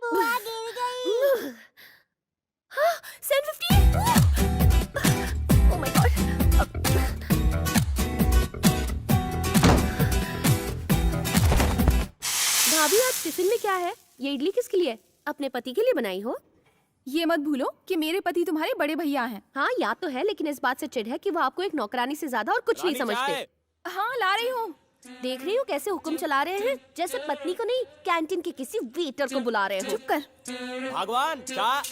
बुआ गिर गई। हाँ, 750। Oh my God। भाभी आज टिफिन में क्या है? ये इडली किसके लिए? अपने पति के लिए बनाई हो? ये मत भूलो कि मेरे पति तुम्हारे बड़े भैया हैं। हाँ याद तो है, लेकिन इस बात से चिढ़ है कि वो आपको एक नौकरानी से ज्यादा और कुछ नहीं समझते। हाँ ला रही हूँ। देख रही हूँ कैसे हुक्म चला रहे हैं, जैसे पत्नी को नहीं कैंटीन के किसी वेटर को बुला रहे हो। चुप कर। भगवान चाय।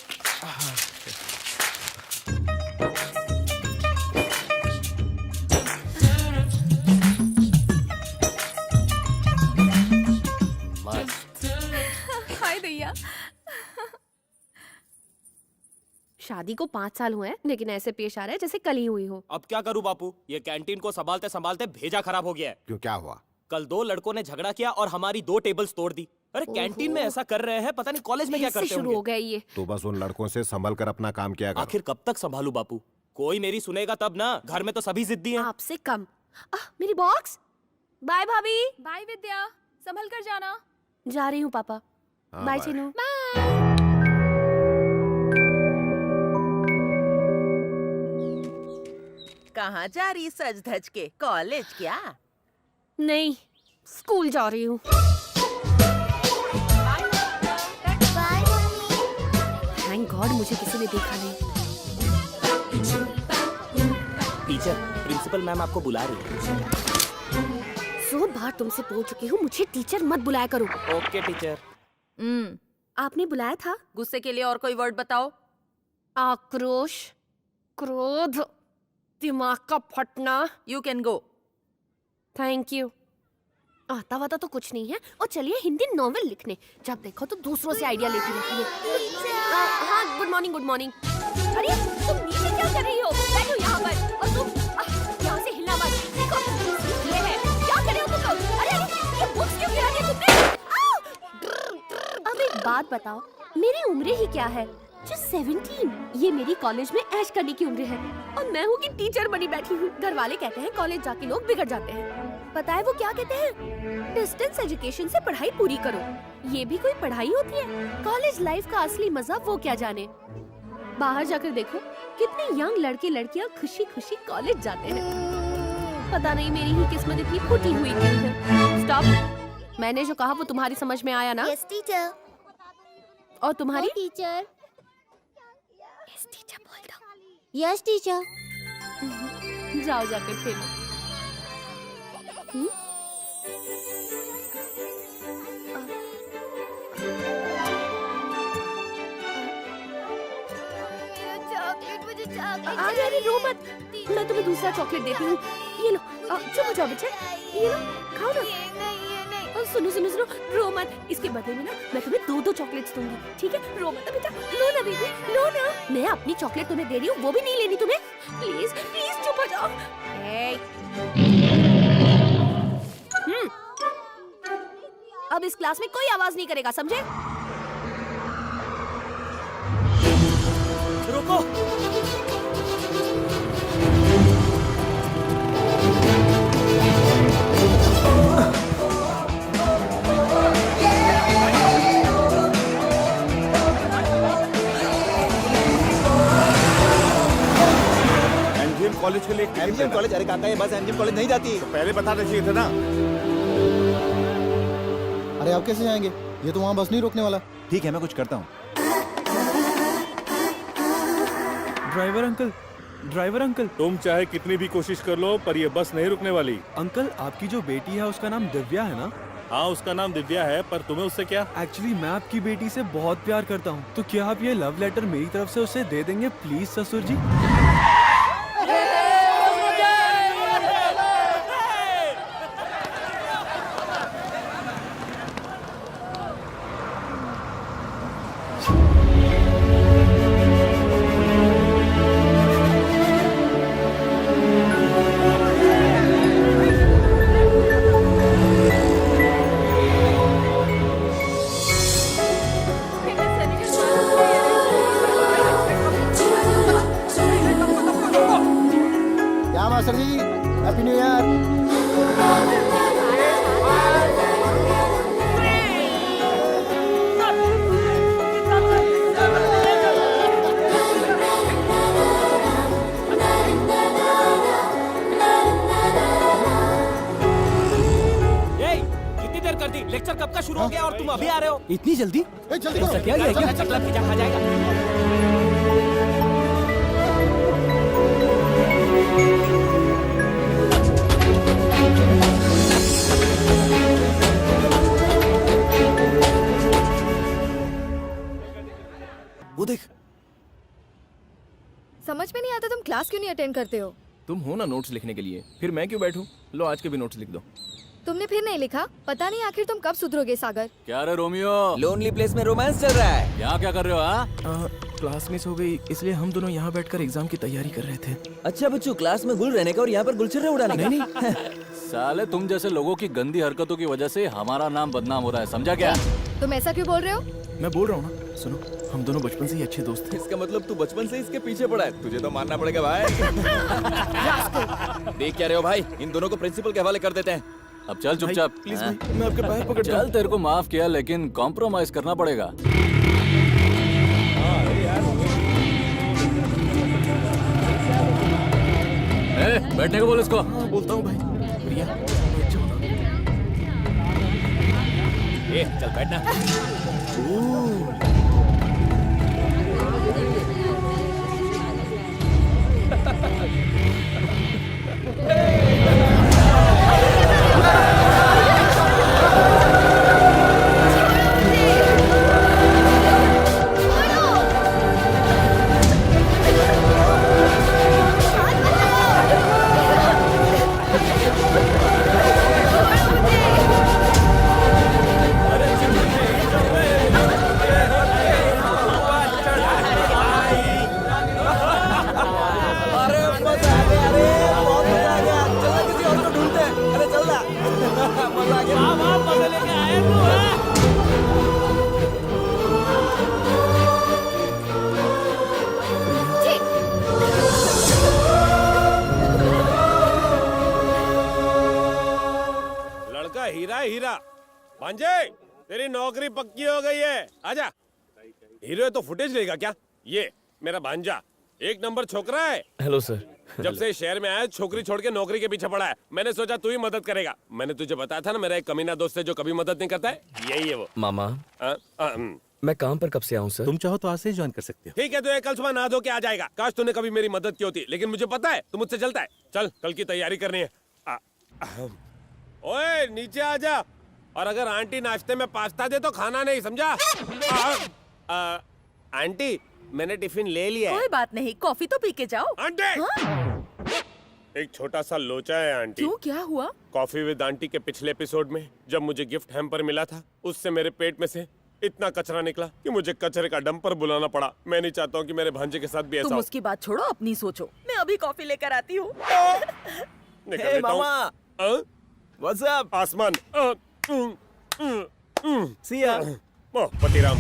हाय दैया। शादी को 5 साल हुए हैं, लेकिन ऐसे पेश आ रहा है जैसे कल ही हुई हो। अब क्या करूं बापू, ये कैंटीन को संभालते संभालते भेजा खराब हो गया है। क्यों, क्या हुआ? कल 2 लड़कों ने झगड़ा किया और हमारी 2 टेबल्स तोड़ दी। अरे कैंटीन में ऐसा कर रहे हैं, पता नहीं कॉलेज में क्या करते शुरू हो होंगे। गया ये। तो बस उन लड़कों से संभल कर अपना काम किया करो। आखिर कब तक संभालू बापू, कोई मेरी सुनेगा तब ना, घर में तो सभी जिद्दी हैं। आपसे कम। मेरी बॉक्स। बाय भाभी। बाय विद्या, संभल कर जाना। जा रही हूँ पापा। हाँ, बाय बाय। चीनू। कहाँ जा रही सज धज के? कॉलेज क्या? नहीं, स्कूल जा रही हूँ। Bye mummy. थैंक गॉड मुझे किसी ने देखा नहीं। टीचर, प्रिंसिपल मैम आपको बुला रही है। 100 बार तुमसे बोल चुकी हूँ, मुझे टीचर मत बुलाया करो। Okay teacher. आपने बुलाया था? गुस्से के लिए और कोई वर्ड बताओ। आक्रोश, क्रोध, दिमाग का फटना। You can go. Thank you. आता वाता तो कुछ नहीं है। और चलिए हिंदी नॉवेल लिखने, जब देखो तो दूसरों से आइडिया लेती रहती है। हाँ गुड मॉर्निंग, गुड मॉर्निंग। अरे तुम नीचे क्या कर रही हो? बैठो यहाँ पर। और तुम यहाँ से हिलना मत। देखो ये है, क्या कर रहे हो तुम लोग? अरे ये बुक्स क्यों गिरा दिया तुमने? अब एक बात बताओ, मेरी उम्र ही क्या है? Just 17। ये मेरी कॉलेज में ऐश करने की उम्र है और मैं हूँ कि टीचर बनी बैठी हूँ। घर वाले कहते हैं कॉलेज जाके लोग बिगड़ जाते हैं। पता है वो क्या कहते हैं? डिस्टेंस एजुकेशन से पढ़ाई पूरी करो। ये भी कोई पढ़ाई होती है? कॉलेज लाइफ का असली मजा वो क्या जाने। बाहर जाकर देखो कितने यंग लड़के लड़कियाँ खुशी खुशी कॉलेज जाते हैं। पता नहीं मेरी ही किस्मत इतनी फूटी हुई क्यों है। स्टॉप। मैंने जो कहा वो तुम्हारी समझ में आया ना? Yes teacher. और तुम्हारी? टीचर। यस टीचर बोल दो। Yes teacher. जाओ जाकर खेलो। चॉकलेट, मुझे चॉकलेट। अरे रो मत, मैं तुम्हें दूसरा चॉकलेट देती हूँ। ये लो। चुप हो जाओ बच्चे, ये लो खाओ ना। सुनो सुनो सुनो, रो मत। इसके बदले में ना मैं तुम्हें 2-2 चॉकलेट्स दूंगी, ठीक है? रो मत बेटा। लो ना बेबी, लो ना। मैं अपनी चॉकलेट तुम्हें दे रही हूँ, वो भी नहीं लेनी तुम्हें। प्लीज प्लीज चुप हो जाओ। अब इस क्लास में कोई आवाज नहीं करेगा, समझे? रुको। एमजीएम कॉलेज के लिए एमजीएम कॉलेज? अरे काका, ये बस एमजीएम कॉलेज नहीं जाती। तो पहले बताना चाहिए था ना। अरे आप कैसे जाएंगे? ये तो वहाँ बस नहीं रोकने वाला। ठीक है, मैं कुछ करता हूँ। Driver uncle, driver uncle. तुम चाहे कितनी भी कोशिश कर लो पर ये बस नहीं रुकने वाली। अंकल आपकी जो बेटी है उसका नाम दिव्या है ना? हाँ उसका नाम दिव्या है, पर तुम्हें उससे क्या? एक्चुअली मैं आपकी बेटी से बहुत प्यार करता हूँ, तो क्या आप ये लव लेटर मेरी तरफ से उसे दे देंगे प्लीज ससुर जी? मास्टर जी, हैप्पी न्यू ईयर। अभी आ रहे हो? इतनी जल्दी? जल्दी ऐसा क्या है क्या? चकला पिज्जा खा जाएगा। वो देख, समझ में नहीं आता तुम क्लास क्यों नहीं अटेंड करते हो? तुम हो ना नोट्स लिखने के लिए, फिर मैं क्यों बैठूं? लो आज के भी नोट्स लिख दो। तुमने फिर नहीं लिखा? पता नहीं आखिर तुम कब सुधरोगे सागर। क्या रे रोमियो, लोनली प्लेस में रोमांस चल रहा है। यहाँ क्या कर रहे हो? हाँ, क्लास मिस हो गई, इसलिए हम दोनों यहाँ बैठकर एग्जाम की तैयारी कर रहे थे। अच्छा बच्चों, क्लास में गुल रहने का और यहाँ पर गुलछर्रे उड़ाने का। नहीं साले तुम जैसे लोगों की गंदी हरकतों की वजह से हमारा नाम बदनाम हो रहा है, समझा क्या? तुम ऐसा क्यों बोल रहे हो? मैं बोल रहा हूँ ना, सुनो, हम दोनों बचपन से ही अच्छे दोस्त थे। इसका मतलब तू बचपन से इसके पीछे पड़ा है। तुझे तो मानना पड़ेगा भाई। देख क्या रहे हो भाई, इन दोनों को प्रिंसिपल के हवाले कर देते हैं। अब चल चुपचाप। प्लीज भाई, मैं आपके पैर पकड़ता चल, हूँ। तेरे को माफ किया लेकिन कॉम्प्रोमाइज करना पड़ेगा। बैठने को बोल इसको। हाँ, बोलता हूँ भाई। प्रिया, बैठ जाओ ना। चल बैठना। अरे मजा आ गया, अरे बहुत मजा आ गया। चल ना किसी और को ढूंढते हैं। अरे चल ना। मजा आ गया। लड़का हीरा हीरा भांजे, तेरी नौकरी पक्की हो गई है। आजा। हीरो तो फुटेज लेगा क्या? ये मेरा भांजा एक नंबर छोकरा है। Hello sir. जब से शहर में आया छोकरी छोड़ के नौकरी के पीछे पड़ा है। मैंने सोचा तू ही मदद करेगा। मैंने तुझे बताया था ना, मेरा एक कमीना दोस्त है जो कभी मदद नहीं करता है। यही है वो। मामा, मैं काम पर कब से आऊँ सर? तुम चाहो तो आज से ज्वाइन कर सकते हो। ठीक है, तो ये कल सुबह नहा धो के आ जाएगा। काश तूने कभी मेरी मदद की होती, लेकिन मुझे पता है तू मुझसे चलता है। चल, कल की तैयारी करनी है। ओए नीचे आ जा। और अगर आंटी नाश्ते में पास्ता दे तो खाना नहीं, समझा? आंटी, मैंने टिफिन ले लिया है। कोई बात नहीं, कॉफी तो पी के जाओ। आंटी, एक छोटा सा लोचा है आंटी। क्यों, क्या हुआ? कॉफी विद आंटी के पिछले एपिसोड में जब मुझे गिफ्ट हैम्पर मिला था, उससे मेरे पेट में से इतना कचरा निकला कि मुझे कचरे का डंपर बुलाना पड़ा। मैं नहीं चाहता हूँ कि मेरे भांजे के साथ भी ऐसा तुम हो। उसकी बात छोड़ो, अपनी सोचो। मैं अभी कॉफी लेकर आती हूँ। निकल हे लेता हूँ। मामा, व्हाट्स अप? आसमान। सी या। पतिराम।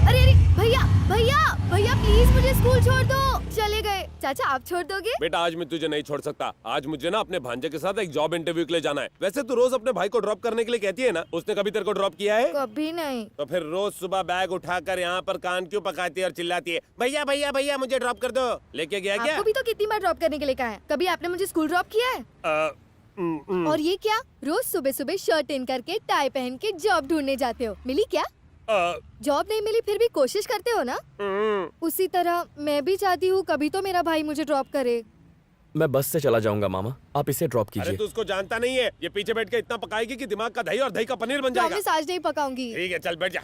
अरे अरे भैया भैया भैया प्लीज मुझे स्कूल छोड़ दो। चले गए। चाचा आप छोड़ दोगे? बेटा आज मैं तुझे नहीं छोड़ सकता। आज मुझे ना अपने भांजे के साथ एक जॉब इंटरव्यू के लिए जाना है। वैसे तू रोज अपने भाई को ड्रॉप करने के लिए कहती है ना, उसने कभी तेरे को ड्रॉप किया है? कभी नहीं। तो फिर रोज सुबह बैग उठाकर यहाँ पर कान क्यों पकाती है और चिल्लाती है, भैया भैया भैया मुझे ड्रॉप कर दो? लेके गया क्या? आपको भी तो कितनी बार ड्रॉप करने के लिए कहा है। कभी आपने मुझे स्कूल ड्रॉप किया है? और ये क्या, रोज सुबह सुबह शर्ट इन करके टाई पहन के जॉब ढूंढने जाते हो? मिली क्या? जॉब नहीं मिली फिर भी कोशिश करते हो ना? उसी तरह मैं भी चाहती हूँ कभी तो मेरा भाई मुझे ड्रॉप करे। मैं बस से चला जाऊंगा मामा, आप इसे ड्रॉप अरे कीजिए। तू उसको जानता नहीं है, ये पीछे बैठ के इतना पकाएगी कि दिमाग का दही और दही का पनीर बन जाएगा। प्रॉमिस आज नहीं पकाऊंगी। ठीक है, चल बैठ जा।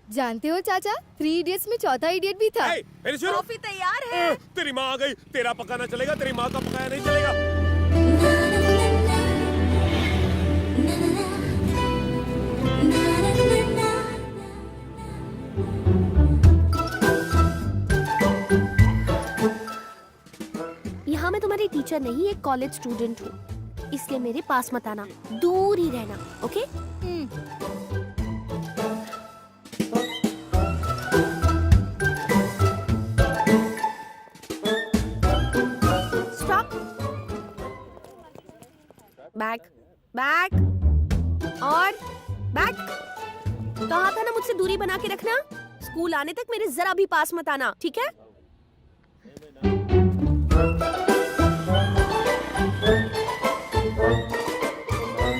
जानते हो चाचा, 3 इडियट्स में चौथा इडियट भी था। ए, फिर शुरू। कॉफी तैयार है। तेरी माँ आ गई। तेरा पकाना चलेगा, तेरी माँ का पकाया नहीं चलेगा। यहाँ मैं तुम्हारी टीचर नहीं, एक कॉलेज स्टूडेंट हूँ, इसलिए मेरे पास मत आना, दूर ही रहना, ओके? स्टॉप। बैक बैक और बैक। कहा था ना मुझसे दूरी बना के रखना। स्कूल आने तक मेरे जरा भी पास मत आना, ठीक है?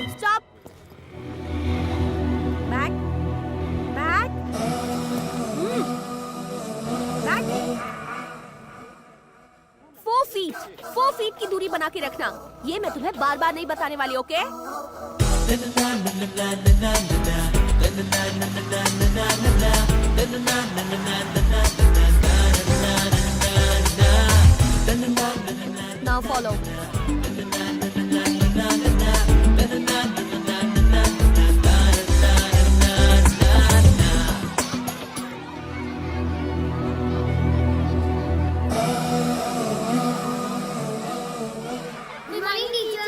स्टॉप। बैक फीट की दूरी बना के रखना। ये मैं तुम्हें बार बार नहीं बताने वाली, ओके? Now follow.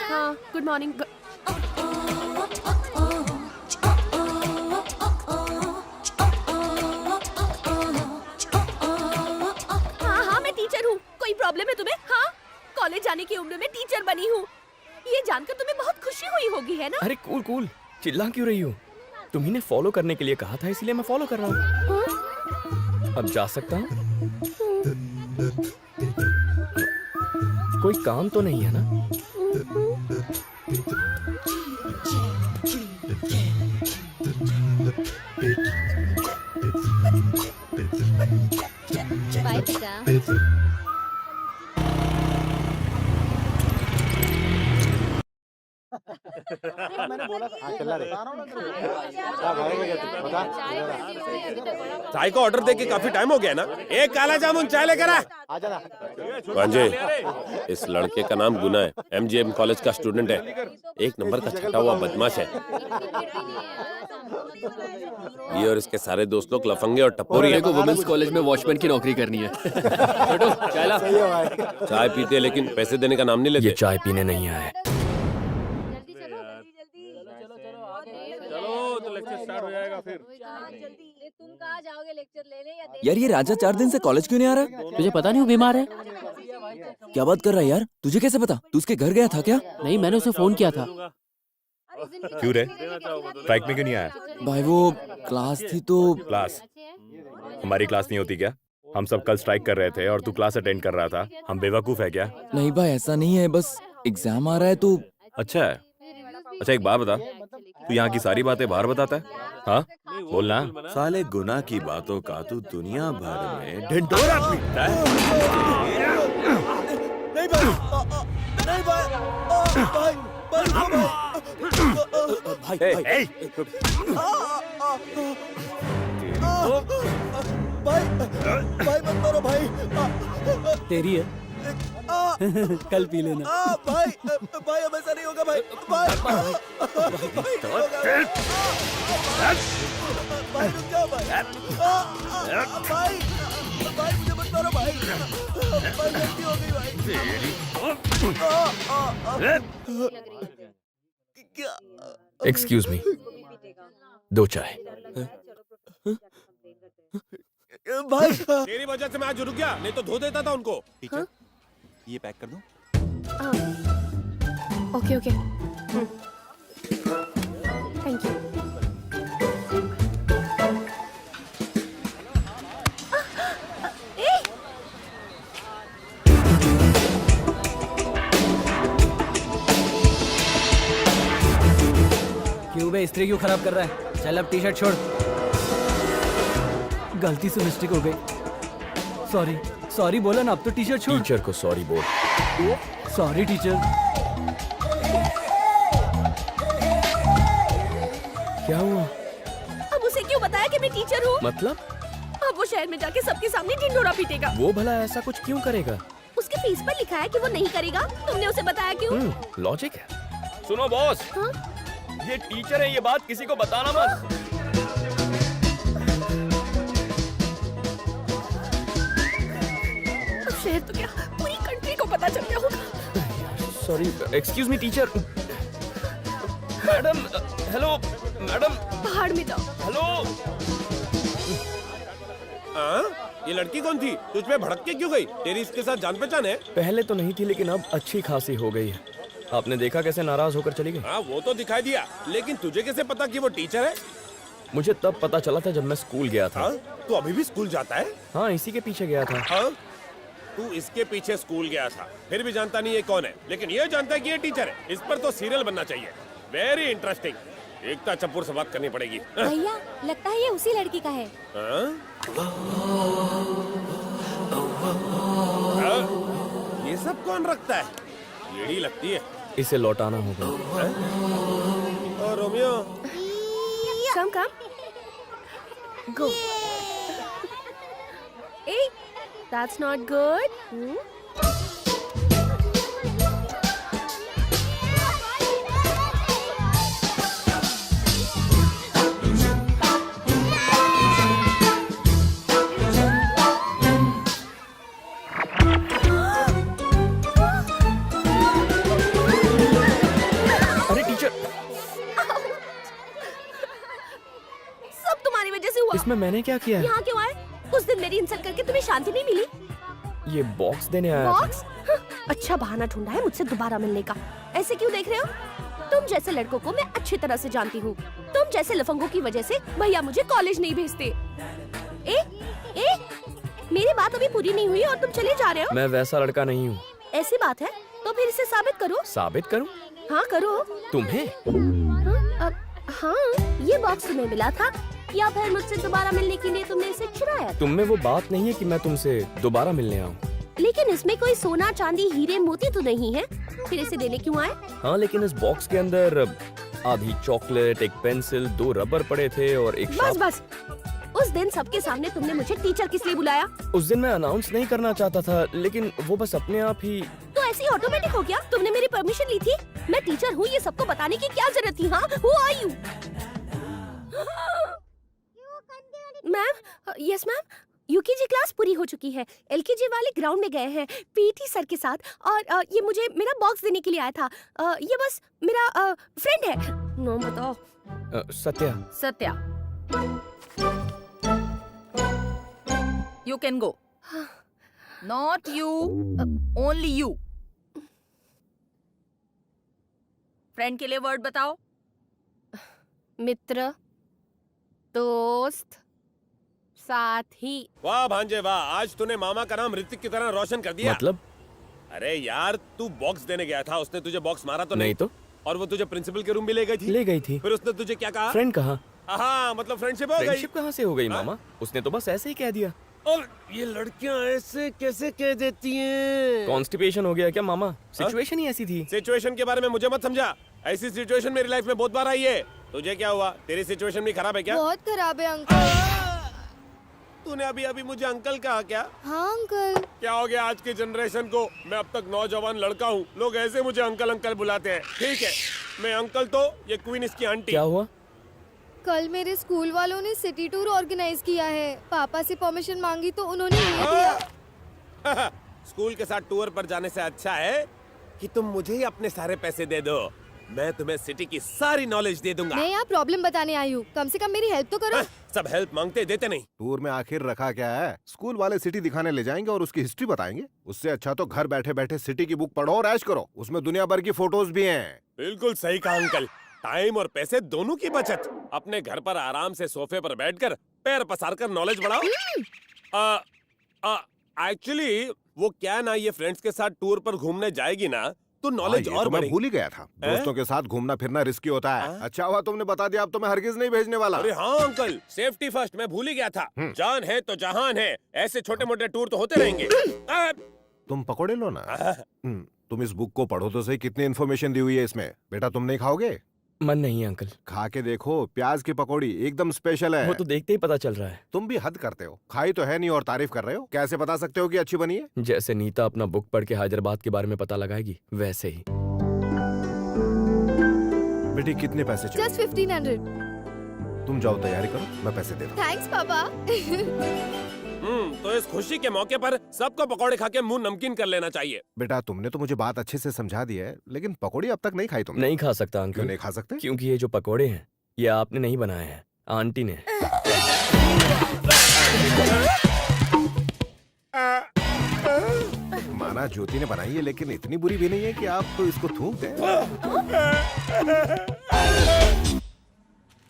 हाँ, गुड मॉर्निंग। हाँ, मैं टीचर हूँ। कोई प्रॉब्लम है तुम्हें? हाँ, कॉलेज जाने की उम्र में टीचर बनी हूँ। ये जानकर तुम्हें बहुत खुशी हुई होगी, है ना? अरे कूल कूल, चिल्ला क्यों रही हो? तुम्ही ने फॉलो करने के लिए कहा था, इसलिए मैं फॉलो कर रहा हूँ। अब जा सकता हूँ? कोई काम तो नहीं है ना? बाय बेटा। मैंने बोला था चला रे चाय का ऑर्डर देके काफी टाइम हो गया ना। एक काला जामुन चाय लेकर आ। भांजे, इस लड़के का नाम गुना है, MGM कॉलेज का स्टूडेंट है, एक नंबर का छटा हुआ बदमाश है। ये और इसके सारे दोस्त लोग लफंगे और टपोरी हैं। वुमेन्स कॉलेज में वॉचमैन की नौकरी करनी है। चाय पीते हैं लेकिन पैसे देने का नाम नहीं लेते। चाय पीने नहीं आए। तुम कहाँ जाओगे लेक्चर लेने या यार ये राजा 4 दिन से कॉलेज क्यों नहीं आ रहा? तुझे पता नहीं वो बीमार है? क्या बात कर रहा है यार? तुझे कैसे पता? तू उसके घर गया था क्या? नहीं, मैंने उसे फोन किया था। क्यों रे? स्ट्राइक में क्यों नहीं आया? भाई वो क्लास थी तो। क्लास? हमारी क्लास नहीं होती क्या? हम सब कल स्ट्राइक कर रहे थे और तू क्लास अटेंड कर रहा था। हम बेवकूफ है क्या? नहीं भाई ऐसा नहीं है, बस एग्जाम आ रहा है तो। अच्छा है। अच्छा एक बात बता, तू यहाँ की सारी बातें बाहर बताता है? हाँ बोलना। साले गुना की बातों का तू दुनिया भर में ढिंढोरा पीटता है। नहीं भाई, नहीं भाई, भाई मत मारो भाई। तेरी है। कल पी लेना। भाई अब ऐसा नहीं होगा भाई। भाई रुक जाओ भाई। भाई मुझे मत मारो भाई। भाई गलती हो गई भाई। एक्सक्यूज मी, 2 चाय। भाई तेरी वजह से मैं आज रुक गया, नहीं तो धो देता था उनको। टीचर ये पैक कर दूं? Okay okay, thank you. क्यों बे, इस्त्री क्यों खराब कर रहा है? चल अब टी-शर्ट छोड़। गलती से मिस्टेक हो गई। सॉरी बोला ना, अब तो टी-शर्ट छोड़। टीचर को सॉरी बोल। Sorry teacher. क्या हुआ? अब उसे क्यों बताया कि मैं टीचर हूँ? मतलब? अब वो शहर में जाके सबके सामने ढिंढोरा पीटेगा। वो भला ऐसा कुछ क्यों करेगा? उसके फीस पर लिखा है कि वो नहीं करेगा। तुमने उसे बताया क्यों? लॉजिक है। सुनो बॉस, हाँ? ये टीचर है, ये बात किसी को बताना मत। अब शहर तो क्या, पूरी कंट्री को पता चल गया होगा। Sorry, excuse me teacher. Madam, hello madam. पहाड़ में जाओ। हेलो। ये लड़की कौन थी? तुझ पे भड़क के क्यों गई? तेरी इसके साथ जान पहचान है? पहले तो नहीं थी, लेकिन अब अच्छी खासी हो गई है। आपने देखा कैसे नाराज होकर चली गई? हाँ वो तो दिखाई दिया, लेकिन तुझे कैसे पता कि वो टीचर है? मुझे तब पता चला था जब मैं स्कूल गया था। हाँ? तू अभी भी स्कूल जाता है? हाँ, इसी के पीछे गया था। हाँ? तू इसके पीछे स्कूल गया था, फिर भी जानता नहीं ये कौन है, लेकिन ये जानता है कि ये टीचर है। इस पर तो सीरियल बनना चाहिए। Very interesting. एकता चपूर से बात करनी पड़ेगी। भैया लगता है ये उसी लड़की का है। ये सब कौन रखता है? येड़ी लगती है। इसे लौटाना होगा। Oh Romeo, come come go. Eh that's not good. अरे टीचर, सब तुम्हारी वजह से हुआ। इसमें मैंने क्या किया है? यहाँ क्यों आए? उस दिन मेरी इंसल्ट करके तुम्हें शांति नहीं मिली? ये बॉक्स देने आया था। बॉक्स? अच्छा बहाना ढूंढा है मुझसे दोबारा मिलने का। ऐसे क्यों देख रहे हो? तुम जैसे लड़कों को मैं अच्छी तरह से जानती हूँ। तुम जैसे लफंगों की वजह से भैया मुझे कॉलेज नहीं भेजते। ए, मेरी बात अभी पूरी नहीं हुई और तुम चले जा रहे हो। मैं वैसा लड़का नहीं हूँ। ऐसी बात है तो फिर इसे साबित करो। साबित करूँ? हाँ करो। तुम्हें? हाँ, ये बॉक्स तुम्हें मिला था या फिर मुझसे दोबारा मिलने के लिए तुमने इसे चुराया? तुम में वो बात नहीं है कि मैं तुमसे दोबारा मिलने आऊँ। लेकिन इसमें कोई सोना चांदी हीरे मोती तो नहीं है, फिर इसे देने क्यों आए? हाँ, लेकिन इस बॉक्स के अंदर आधी चॉकलेट, एक पेंसिल, 2 रबर पड़े थे और एक बस बस। उस दिन सबके सामने तुमने मुझे टीचर किस लिए बुलाया? उस दिन मैं अनाउंस नहीं करना चाहता था, लेकिन वो बस अपने आप ही। तो ऐसे ही ऑटोमेटिक हो गया? तुमने मेरी परमिशन ली थी? मैं टीचर हूँ ये सबको बताने की क्या जरूरत थी? हाँ, who are you? Ma'am, yes ma'am, UKG class पूरी हो चुकी है। एलकेजी वाले ग्राउंड में गए हैं पीटी सर के साथ और ये मुझे मेरा बॉक्स देने के लिए आया था। ये बस मेरा फ्रेंड है। नाम बताओ। Satya. Satya, you can go. Not you, only you. Friend के लिए वर्ड बताओ। मित्र, दोस्त, साथी। वाह भांजे वाह, आज तूने मामा का नाम ऋतिक की तरह रोशन कर दिया। मतलब? अरे यार, तू बॉक्स देने गया था, उसने तुझे बॉक्स मारा तो नहीं तो? और वो तुझे प्रिंसिपल के रूम भी ले गई थी? ले गई थी। फिर उसने तुझे क्या कहा? फ्रेंड कहा। हाँ, मतलब फ्रेंडशिप हो गई। फ्रेंडशिप कहाँ से हो गई मामा? उसने तो बस ऐसे ही कह दिया। और ये लड़कियां ऐसे कैसे कह देती हैं? कॉन्स्टिपेशन हो गया क्या मामा? सिचुएशन ही ऐसी थी। सिचुएशन के बारे में मुझे मत समझा। ऐसी सिचुएशन मेरी लाइफ में बहुत बार आई है। तुझे क्या हुआ? तेरी सिचुएशन भी खराब है क्या? बहुत खराब है अंकल। तूने अभी अभी मुझे अंकल कहा क्या? हाँ अंकल। क्या हो गया आज की जनरेशन को? मैं अब तक नौजवान लड़का हूँ, लोग ऐसे मुझे अंकल अंकल बुलाते हैं। ठीक है, मैं अंकल तो ये क्वीन इसकी आंटी। क्या हुआ? कल मेरे स्कूल वालों ने सिटी टूर ऑर्गेनाइज किया है। पापा से परमिशन मांगी तो उन्होंने नहीं दिया। स्कूल के साथ टूर पर जाने से अच्छा है कि तुम मुझे ही अपने सारे पैसे दे दो। मैं तुम्हें सिटी की सारी नॉलेज दे दूंगा। मैं यहाँ प्रॉब्लम बताने आई हूँ, कम से कम मेरी हेल्प तो करो। सब हेल्प मांगते देते नहीं। टूर में आखिर रखा क्या है? स्कूल वाले सिटी दिखाने ले जाएंगे और उसकी हिस्ट्री बताएंगे। उससे अच्छा तो घर बैठे बैठे सिटी की बुक पढ़ो और ऐश करो। उसमें दुनिया भर की फोटोज भी हैं। बिल्कुल सही कहा अंकल। टाइम और पैसे दोनों की बचत। अपने घर पर आराम से सोफे पर बैठकर पैर पसार कर नॉलेज बढ़ाओ। एक्चुअली वो क्या ना, ये फ्रेंड्स के साथ टूर पर घूमने जाएगी ना तो नॉलेज और तो मैं बढ़ेगी। भूल ही गया था। दोस्तों के साथ घूमना फिरना रिस्की होता है। अच्छा हुआ तुमने बता दिया, अब तो मैं हरगिज नहीं भेजने वाला। अरे हाँ अंकल, सेफ्टी फर्स्ट। मैं भूल ही गया था। जान है तो जहान है। ऐसे छोटे मोटे टूर तो होते रहेंगे। तुम पकौड़े लो ना। तुम इस बुक को पढ़ो तो सही, कितनी इन्फॉर्मेशन दी हुई है इसमें। बेटा तुम नहीं खाओगे? मन नहीं है अंकल। खा के देखो, प्याज की पकौड़ी एकदम स्पेशल है। वो तो देखते ही पता चल रहा है। तुम भी हद करते हो। खाई तो है नहीं और तारीफ कर रहे हो। कैसे बता सकते हो कि अच्छी बनी है? जैसे नीता अपना बुक पढ़ के हैदराबाद के बारे में पता लगाएगी, वैसे ही। बेटी कितने पैसे चाहिए? जस्ट 1500। तुम जाओ तैयारी करो, मैं पैसे दे दूँ। थैंक्स पापा। तो इस खुशी के मौके पर सबको पकौड़े खा के मुंह नमकीन कर लेना चाहिए। बेटा तुमने तो मुझे बात अच्छे से समझा दी है, लेकिन पकौड़ी अब तक नहीं खाई तुमने। नहीं खा सकता क्यों अंकल। नहीं खा सकते? क्योंकि ये जो पकोड़े हैं ये आपने नहीं बनाए हैं, आंटी ने। माना ज्योति ने बनाई है, लेकिन इतनी बुरी भी नहीं है कि आप तो इसको थूक दें।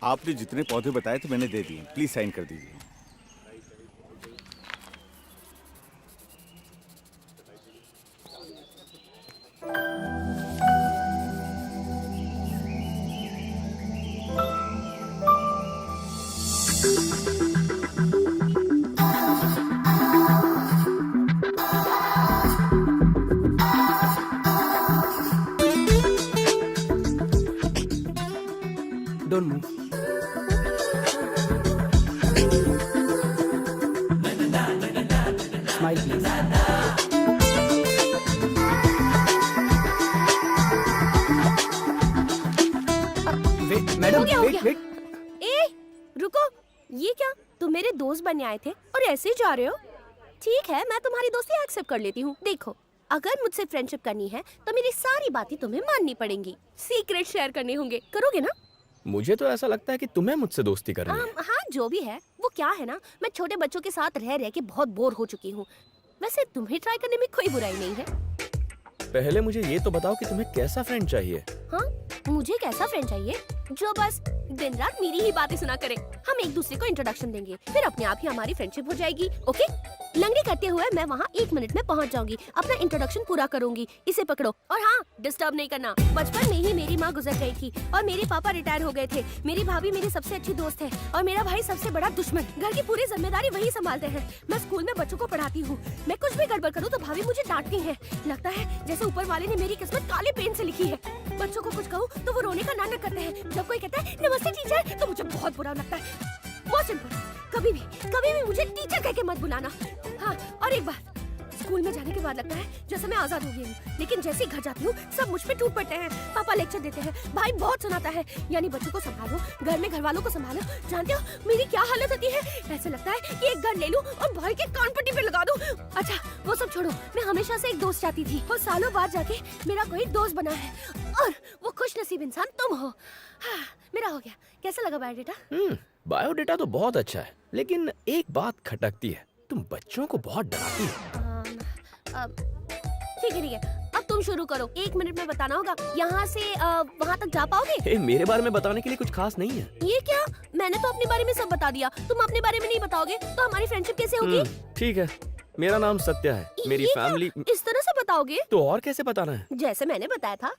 आपने जितने पौधे बताए थे मैंने दे दिए। प्लीज साइन कर दीजिए। तुम मेरे दोस्त बनने आए थे और ऐसे ही जा रहे हो? ठीक है, मैं तुम्हारी दोस्ती एक्सेप्ट कर लेती हूँ। देखो, अगर मुझसे फ्रेंडशिप करनी है तो मेरी सारी बातें तुम्हें माननी पड़ेंगी। सीक्रेट शेयर करने होंगे, करोगे ना? मुझे तो ऐसा लगता है कि तुम्हें मुझसे दोस्ती करनी है। हाँ, जो भी है वो क्या है ना, मैं छोटे बच्चों के साथ रह रह के बहुत बोर हो चुकी हूँ। वैसे तुम्हें ट्राई करने में कोई बुराई नहीं है। पहले मुझे ये तो बताओ कि तुम्हें कैसा फ्रेंड चाहिए। हाँ, मुझे कैसा फ्रेंड चाहिए जो बस दिन रात मेरी ही बातें सुना करे। हम एक दूसरे को इंट्रोडक्शन देंगे, फिर अपने आप ही हमारी फ्रेंडशिप हो जाएगी। ओके? लंगड़ी करते हुए मैं वहाँ 1 मिनट में पहुँच जाऊंगी, अपना इंट्रोडक्शन पूरा करूंगी। इसे पकड़ो। और हाँ, डिस्टर्ब नहीं करना। बचपन में ही मेरी माँ गुजर गई थी और मेरे पापा रिटायर हो गए थे। मेरी भाभी मेरी सबसे अच्छी दोस्त है और मेरा भाई सबसे बड़ा दुश्मन। घर की पूरी जिम्मेदारी वही संभालते हैं। मैं स्कूल में बच्चों को पढ़ाती हूँ। मैं कुछ भी गड़बड़ करूँ तो भाभी मुझे डांटती है। लगता है जैसे ऊपर वाले ने मेरी किस्मत काले पेन से लिखी है। बच्चों को कुछ कहूँ तो वो रोने का नाटक करते हैं। जब कोई कहता है नमस्ते टीचर तो मुझे बहुत बुरा लगता है। बहुत सिंपल, कभी भी मुझे टीचर कह के मत बुलाना। हाँ, और एक बात, स्कूल में जाने के बाद लगता है जैसे मैं आजाद हो गई हूँ, लेकिन जैसे ही घर जाती हूँ सब मुझ पे टूट पड़ते हैं। पापा लेक्चर देते हैं, भाई बहुत सुनाता है। यानी बच्चों को संभालो, घर में घर वालों को संभालो। जानते हो मेरी क्या हालत होती है? ऐसे लगता है कि एक गन ले लूं और भाई के कान पट्टी पे लगा दूं। अच्छा, वो सब छोड़ो, मैं हमेशा से एक दोस्त चाहती थी और सालों बाद जाके मेरा कोई दोस्त बना है और वो खुशनसीब इंसान तुम हो। हाँ, मेरा हो गया। कैसा लगा बायोडेटा? बायोडेटा तो बहुत अच्छा है, लेकिन एक बात खटकती है, तुम बच्चों को बहुत डराती हो। ठीक है, अब तुम शुरू करो। 1 मिनट में बताना होगा। यहाँ से वहाँ तक जा पाओगे? मेरे बारे में बताने के लिए कुछ खास नहीं है। ये क्या? मैंने तो अपने बारे में सब बता दिया। तुम अपने बारे में नहीं बताओगे तो हमारी फ्रेंडशिप कैसे होगी? ठीक है, मेरा नाम सत्या है। मेरी ये क्या? फैमिली। इस तरह से बताओगे? तो और कैसे बताना है? जैसे मैंने बताया था।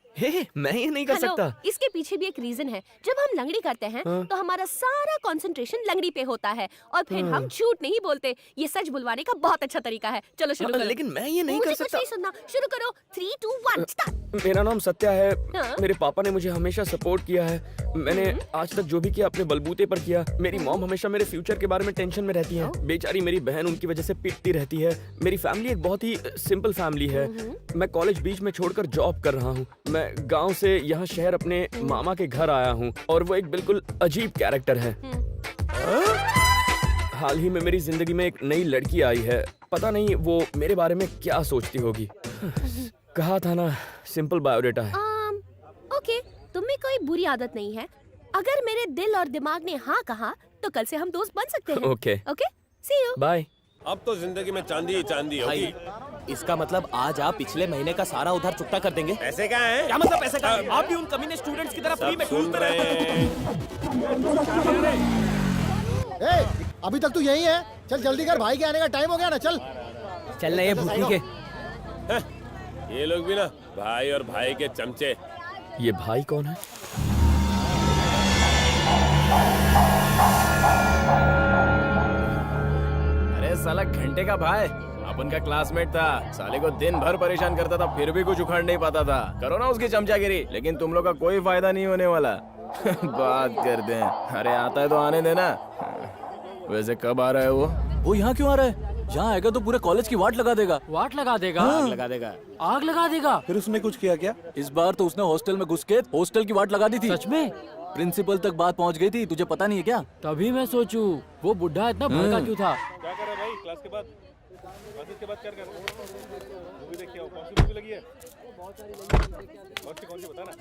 मैं ये नहीं कर हेलो, सकता। इसके पीछे भी एक रीजन है। जब हम लंगड़ी करते हैं तो हमारा सारा कंसंट्रेशन लंगड़ी पे होता है और फिर हम झूठ नहीं बोलते। ये सच बुलवाने का बहुत अच्छा तरीका है। चलो शुरू करो। लेकिन मैं ये नहीं मुझे कर कुछ सकता। नहीं सुनना। शुरू करो। 3, 2, 1 स्टार्ट। मेरा नाम सत्या है। हाँ। मेरे पापा ने मुझे हमेशा सपोर्ट किया है। मैंने आज तक जो भी किया अपने बलबूते पर किया। मेरी मॉम हमेशा मेरे फ्यूचर के बारे में टेंशन में रहती है। बेचारी मेरी बहन उनकी वजह से पिटती रहती है। मेरी फैमिली एक बहुत ही सिंपल फैमिली है। मैं कॉलेज बीच में छोड़कर जॉब कर रहा हूँ। मैं गांव से यहाँ शहर अपने मामा के घर आया हूँ और वो एक बिल्कुल अजीब कैरेक्टर है। हाल ही में मेरी जिंदगी में एक नई लड़की आई है। पता नहीं वो मेरे बारे में क्या सोचती होगी। कहा था ना, सिंपल बायोडेटा है। ओके, तुम में कोई बुरी आदत नहीं है। अगर मेरे दिल और दिमाग ने हाँ कहा तो कल से हम दोस्त बन सकते हैं। Okay see you. बाय। अब तो जिंदगी में चांदी ही चांदी होगी। भाई, इसका मतलब आज आप पिछले महीने का सारा उधार चुकता कर देंगे? ऐसे क्या है? क्या मतलब पैसे का? आप भी उन कमीने स्टूडेंट्स की तरह फ्री में सुन घूमते रहे रहे। ए, अभी तक तू यही है? चल जल्दी कर, भाई के आने का टाइम हो गया ना। चल चल ये भूखी के। ये लोग भी ना भाई और भाई के चमचे। ये भाई कौन है? अरे साला घंटे का भाई, अपन का क्लासमेट था। साले को दिन भर परेशान करता था, फिर भी कुछ उखाड़ नहीं पाता था। करो ना उसकी चमचागिरी, लेकिन तुम लोग का कोई फायदा नहीं होने वाला। बात करते हैं। अरे आता है तो आने देना। वैसे कब आ रहा है वो यहाँ क्यों आ रहा है? यहाँ आएगा तो पूरे कॉलेज की वाट लगा देगा। वाट लगा देगा? आग लगा देगा। आग लगा देगा? फिर उसने कुछ किया क्या? इस बार तो उसने हॉस्टल में घुस के हॉस्टल की वाट लगा दी थी। सच में? प्रिंसिपल तक बात पहुँच गई थी, तुझे पता नहीं है क्या? तभी मैं सोचूं वो बुढ़ा इतना भड़का क्यों था। क्या कर रहा है भाई? क्लास के बाद क्या कर? मूवी देखी? कौन सी मूवी लगी है? कौन सी बता ना।